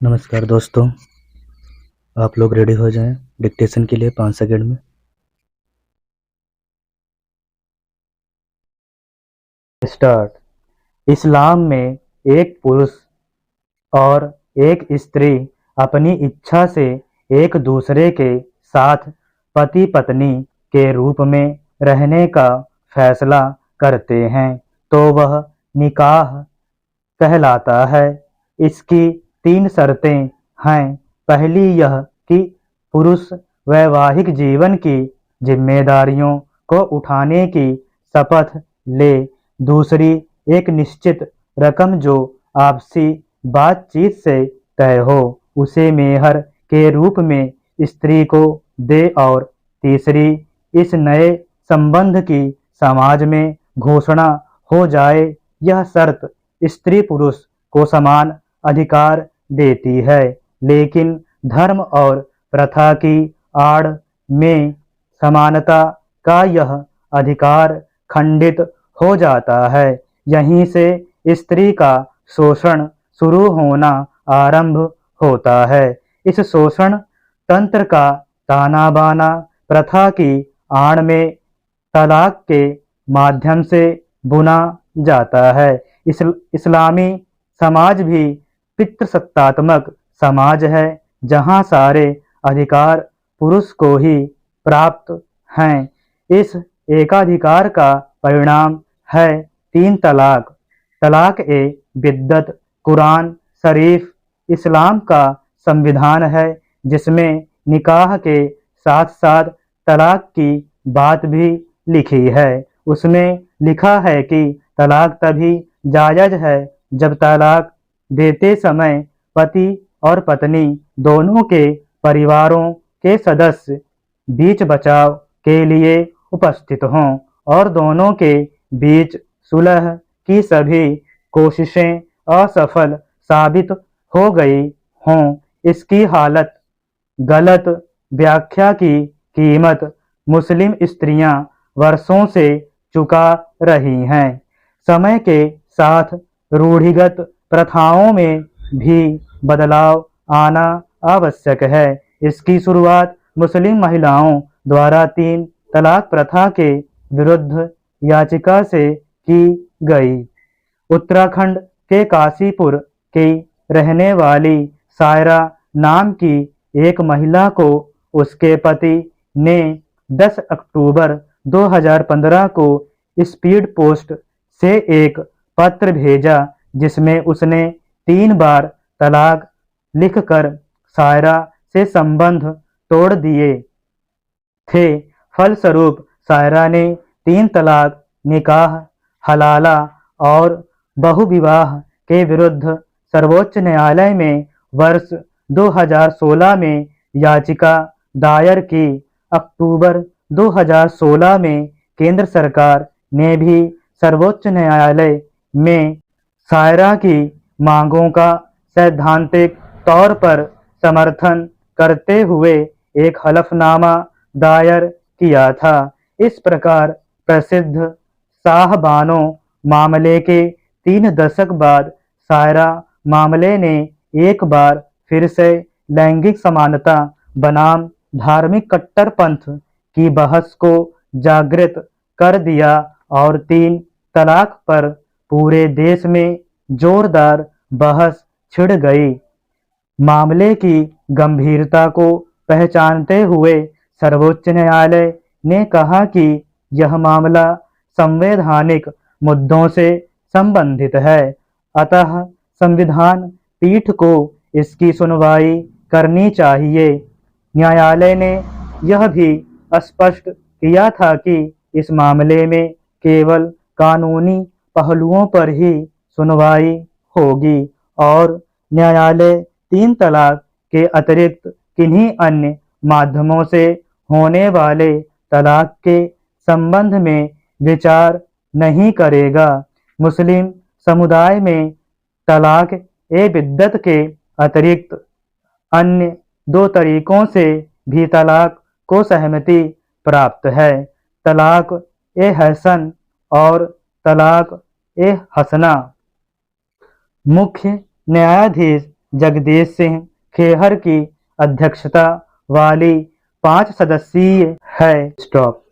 नमस्कार दोस्तों, आप लोग रेडी हो जाएं डिक्टेशन के लिए 5 सेकंड में। स्टार्ट। इस्लाम में एक पुरुष और एक स्त्री अपनी इच्छा से एक दूसरे के साथ पति पत्नी के रूप में रहने का फैसला करते हैं तो वह निकाह कहलाता है। इसकी 3 शर्तें हैं। पहली यह कि पुरुष वैवाहिक जीवन की जिम्मेदारियों को उठाने की शपथ ले। दूसरी, एक निश्चित रकम जो आपसी बातचीत से तय हो उसे मेहर के रूप में स्त्री को दे। और तीसरी, इस नए संबंध की समाज में घोषणा हो जाए। यह शर्त स्त्री पुरुष को समान अधिकार देती है, लेकिन धर्म और प्रथा की आड़ में समानता का यह अधिकार खंडित हो जाता है। यहीं से स्त्री का शोषण शुरू होना आरंभ होता है। इस शोषण तंत्र का ताना बाना प्रथा की आड़ में तलाक के माध्यम से बुना जाता है। इस्लामी समाज भी पितृसत्तात्मक समाज है, जहाँ सारे अधिकार पुरुष को ही प्राप्त हैं। इस एकाधिकार का परिणाम है 3 तलाक। तलाक ए बिद्दत कुरान शरीफ इस्लाम का संविधान है, जिसमें निकाह के साथ साथ तलाक की बात भी लिखी है। उसमें लिखा है कि तलाक तभी जायज है जब तलाक देते समय पति और पत्नी दोनों के परिवारों के सदस्य बीच बचाव के लिए उपस्थित हों और दोनों के बीच सुलह की सभी कोशिशें असफल साबित हो गई हों। इसकी हालत गलत व्याख्या की कीमत मुस्लिम स्त्रियां वर्षों से चुका रही हैं। समय के साथ रूढ़िगत प्रथाओं में भी बदलाव आना आवश्यक है। इसकी शुरुआत मुस्लिम महिलाओं द्वारा 3 तलाक प्रथा के विरुद्ध याचिका से की गई। उत्तराखंड के काशीपुर की रहने वाली सायरा नाम की एक महिला को उसके पति ने 10 अक्टूबर 2015 को स्पीड पोस्ट से एक पत्र भेजा, जिसमें उसने 3 बार तलाक लिखकर सायरा से संबंध तोड़ दिए थे। फलस्वरूप सायरा ने 3 तलाक, निकाह हलाला और बहुविवाह के विरुद्ध सर्वोच्च न्यायालय में वर्ष 2016 में याचिका दायर की। अक्टूबर 2016 में केंद्र सरकार ने भी सर्वोच्च न्यायालय में सायरा की मांगों का सैद्धांतिक तौर पर समर्थन करते हुए एक हलफनामा दायर किया था। इस प्रकार प्रसिद्ध शाहबानो मामले के 3 दशक बाद सायरा मामले ने एक बार फिर से लैंगिक समानता बनाम धार्मिक कट्टरपंथ की बहस को जागृत कर दिया और 3 तलाक पर पूरे देश में जोरदार बहस छिड़ गई। मामले की गंभीरता को पहचानते हुए सर्वोच्च न्यायालय ने कहा कि यह मामला संवैधानिक मुद्दों से संबंधित है, अतः संविधान पीठ को इसकी सुनवाई करनी चाहिए। न्यायालय ने यह भी स्पष्ट किया था कि इस मामले में केवल कानूनी पहलुओं पर ही सुनवाई होगी और न्यायालय 3 तलाक के अतिरिक्त किन्हीं अन्य माध्यमों से होने वाले तलाक के संबंध में विचार नहीं करेगा। मुस्लिम समुदाय में तलाक ए बिद्दत के अतिरिक्त अन्य 2 तरीकों से भी तलाक को सहमति प्राप्त है। तलाक ए हसन और तलाक ए हसना। मुख्य न्यायाधीश जगदीश सिंह खेहर की अध्यक्षता वाली 5 सदस्यीय है। स्टॉप।